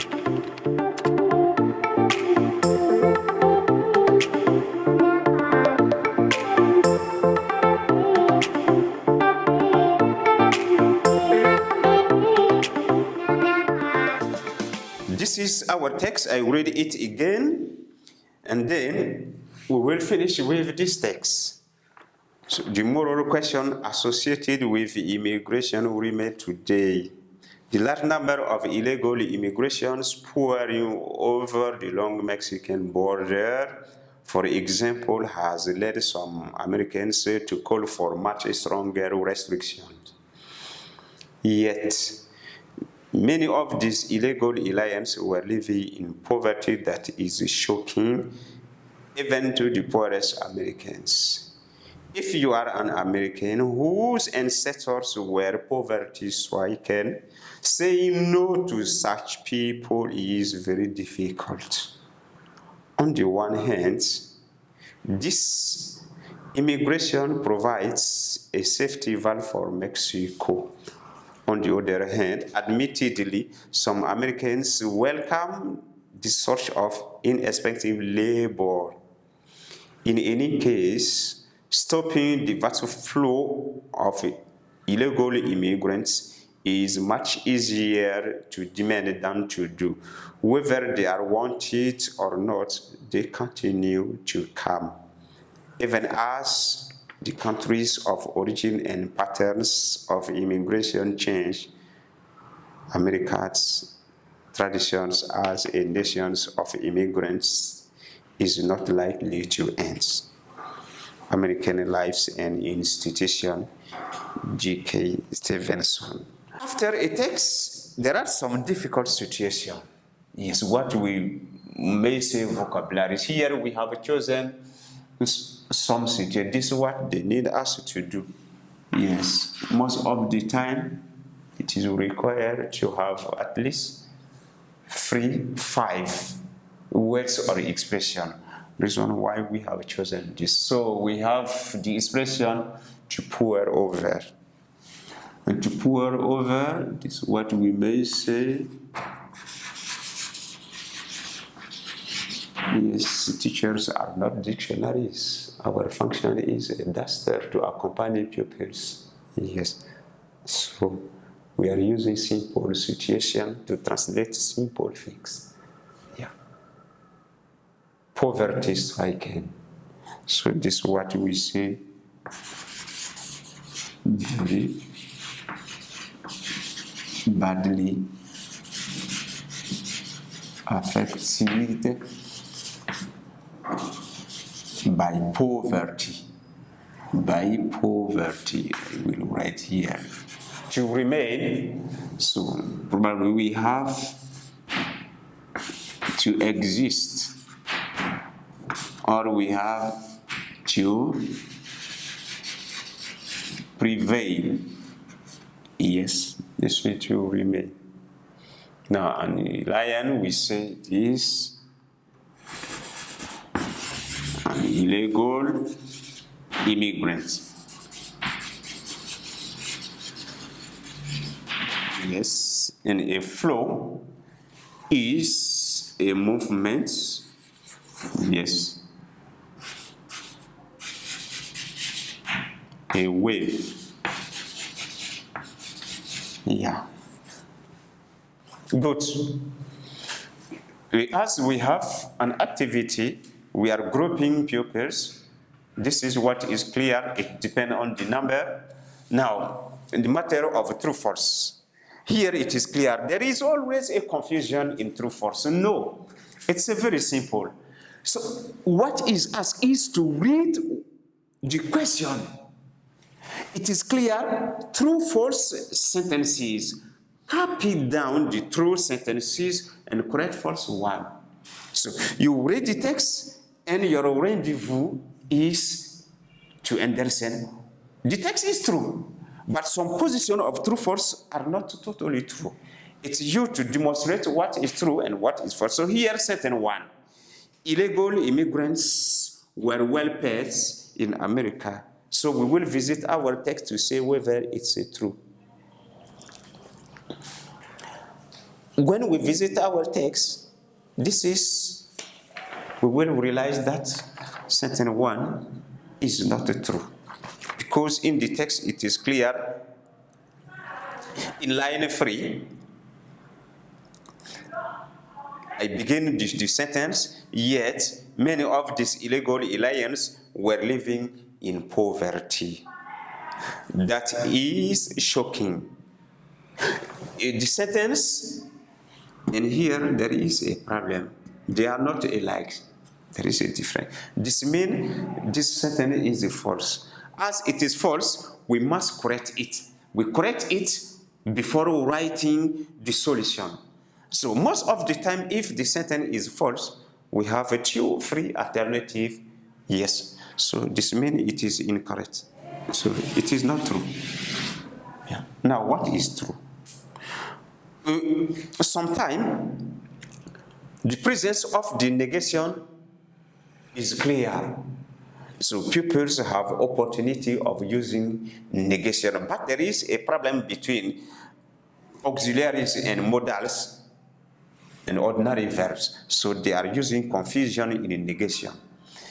This is our text. I read it again, and then we will finish with this text. So the moral question associated with immigration we made today. The large number of illegal immigrations pouring over the long Mexican border, for example, has led some Americans to call for much stronger restrictions. Yet, many of these illegal aliens were living in poverty that is shocking even to the poorest Americans. If you are an American whose ancestors were poverty-stricken, saying no to such people is very difficult. On the one hand, this immigration provides a safety valve for Mexico. On the other hand, admittedly, some Americans welcome this sort of inexpensive labor. In any case, stopping the vast flow of illegal immigrants is much easier to demand than to do. Whether they are wanted or not, they continue to come. Even as the countries of origin and patterns of immigration change, America's traditions as a nation of immigrants is not likely to end. American Lives and Institution, G.K. Stevenson. After a text, there are some difficult situations. Yes, what we may say vocabularies. Here we have chosen some situations. This is what they need us to do. Yes, most of the time, it is required to have at least 5 words or expression. Reason why we have chosen this. So we have the expression to pour over. And to pour over, this is what we may say. Yes, teachers are not dictionaries. Our function is a duster to accompany pupils. Yes. So we are using simple situation to translate simple things. Poverty stricken. So this is what we say. Very badly affected by poverty. By poverty, I will write here. To remain, so probably we have to exist. Or we have to prevail. Yes, this way to remain. Now, an lion, we say is an illegal immigrant. Yes, and a flow is a movement. Yes. A wave. Yeah. Good. As we have an activity, we are grouping pupils. This is what is clear. It depends on the number. Now, in the matter of true-false, here it is clear. There is always a confusion in true-false. No, it's very simple. So what is asked is to read the question. It is clear, true-false sentences. Copy down the true sentences and correct false one. So you read the text and your rendezvous is to understand the text is true, but some positions of true-false are not totally true. It's you to demonstrate what is true and what is false. So here, sentence 1. Illegal immigrants were well paid in America. So we will visit our text to say whether it's true. when we visit our text, we will realize that sentence 1 is not true. Because in the text it is clear, in line 3, I begin the sentence, yet many of these illegal aliens were living in poverty. That is shocking. The sentence, and here there is a problem. They are not alike. There is a difference. This means this sentence is false. As it is false, we must correct it. We correct it before writing the solution. So most of the time, if the sentence is false, we have a 2-3 alternative yes. So this means it is incorrect. So it is not true. Yeah. Now, what is true? Sometimes the presence of the negation is clear. So pupils have opportunity of using negation, but there is a problem between auxiliaries and modals and ordinary verbs. So they are using confusion in negation.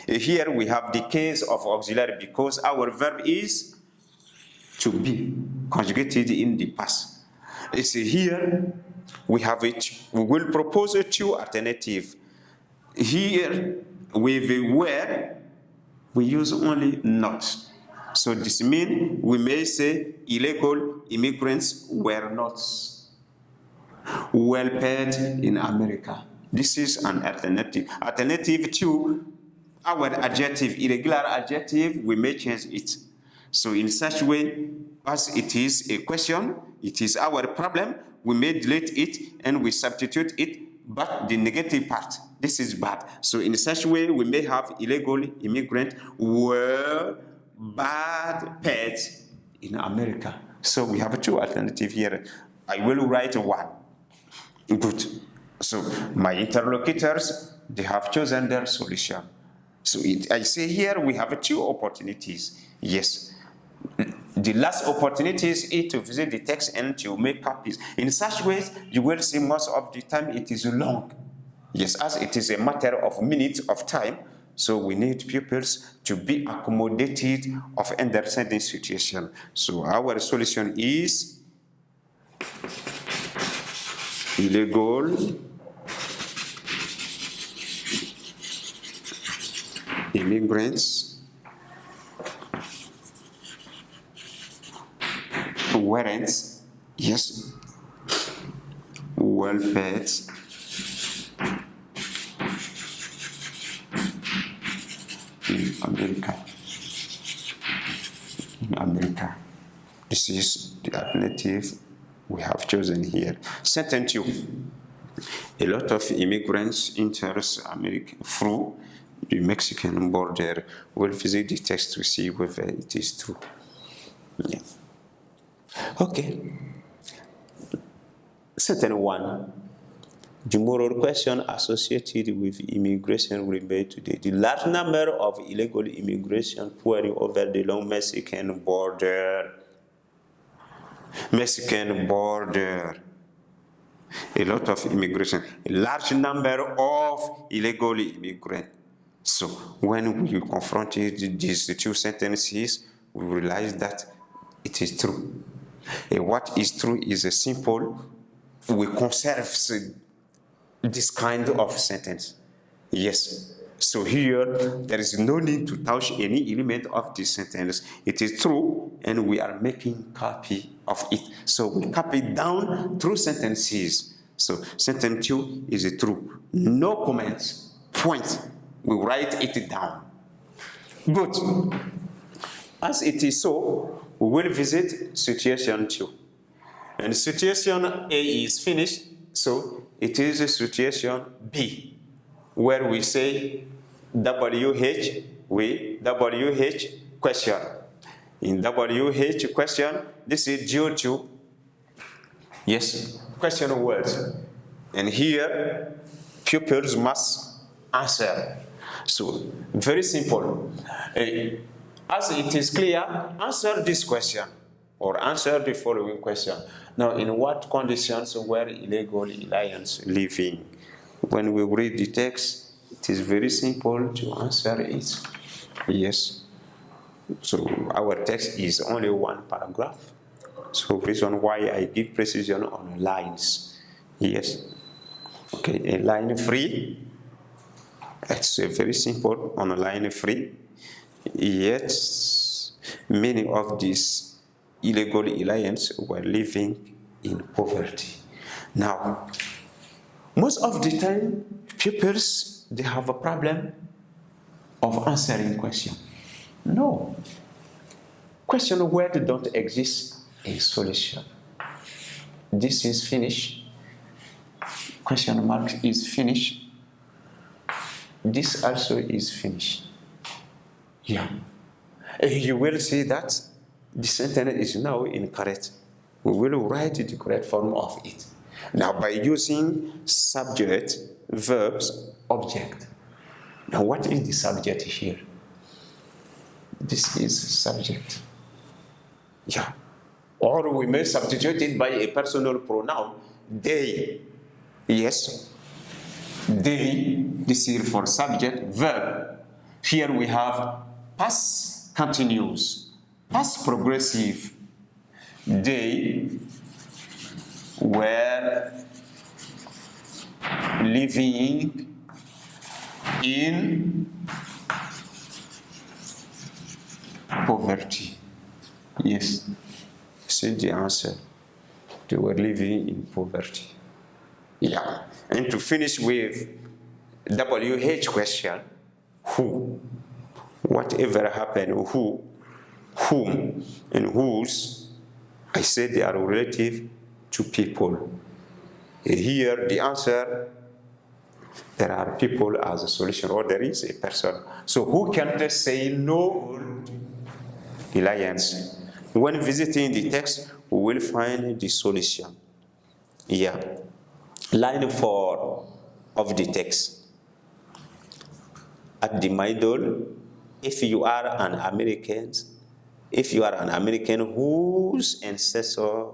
Here we have the case of auxiliary because our verb is to be conjugated in the past. It's here we have it. We will propose 2 alternatives. Here with where we use only not. So this means we may say illegal immigrants were not well paid in America. This is an alternative. Alternative to our adjective, irregular adjective, we may change it. So in such way, as it is a question, it is our problem, we may delete it and we substitute it, but the negative part, this is bad. So in such way, we may have illegal immigrant were bad paid in America. So we have 2 alternatives here. I will write 1. Good. So my interlocutors, they have chosen their solution. So I say here we have 2 opportunities. Yes. The last opportunity is to visit the text and to make copies. In such ways, you will see most of the time it is long. Yes, as it is a matter of minutes of time, so we need pupils to be accommodated of understanding situation. So our solution is illegal immigrants weren't, yes, well paid in America. In America. This is the alternative we have chosen here. Sentence 2. A lot of immigrants enter America through the Mexican border. We'll visit the text to see whether it is true. Yeah. Okay. Sentence 1. The moral question associated with immigration remains today. The large number of illegal immigration pouring over the long Mexican border. Mexican border. A lot of immigration. A large number of illegal immigrants. So when we confronted these 2 sentences, we realize that it is true. And what is true is a simple, we conserve this kind of sentence. Yes. So here, there is no need to touch any element of this sentence. It is true, and we are making copy of it. So we copy down through sentences. So sentence 2 is true. No comments. Point. We write it down. Good. As it is so, we will visit situation 2. And situation A is finished, so it is a situation B, where we say WH, question. In WH question, this is due to, yes, question words. And here, pupils must answer. So, very simple. As it is clear, answer this question or answer the following question. Now, in what conditions were illegal aliens living? When we read the text, it is very simple to answer it. Yes. So our text is only one paragraph. So reason why I give precision on lines. Yes. Okay, a line free. It's very simple on a line free. Yet many of these illegal aliens were living in poverty. Now, most of the time, pupils, they have a problem of answering question. No. Question word don't exist a solution. This is finished. Question mark is finished. This also is finished. Yeah. You will see that the sentence is now incorrect. We will write the correct form of it. Now, by using subject, verbs, object. Now, what is the subject here? This is subject. Yeah. Or we may substitute it by a personal pronoun, they. Yes. They, this here for subject, verb. Here we have past continuous, past progressive. They were living in poverty. Yes. See the answer. They were living in poverty. Yeah. And to finish with WH question, who? Whatever happened, who, whom, and whose, I said they are relative to people. Here, the answer, there are people as a solution, or there is a person. So who can say no? Alliance. When visiting the text, we will find the solution. Yeah. Line 4 of the text. At the middle, if you are an American whose ancestors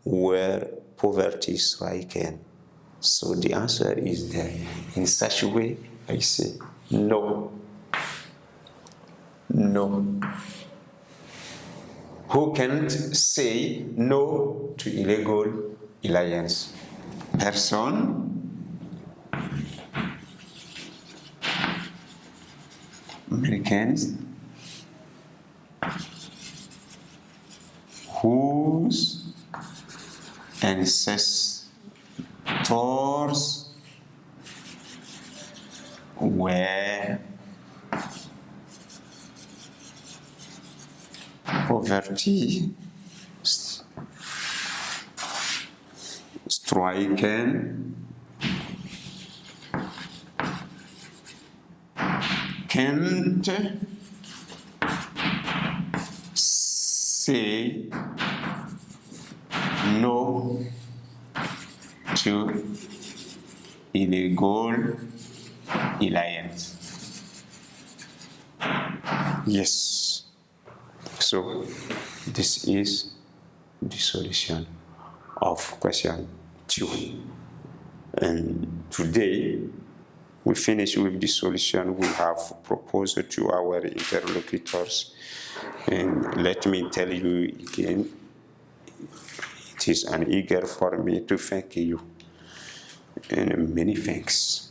were poverty stricken. So the answer is there. In such a way, I say no. No. Who can say no to illegal alliance? Person Americans whose ancestors were poverty stricken can't say no to illegal alliance. Yes. So this is the solution of question 2. And today we finish with the solution we have proposed to our interlocutors. And let me tell you again, it is an eager for me to thank you. And many thanks.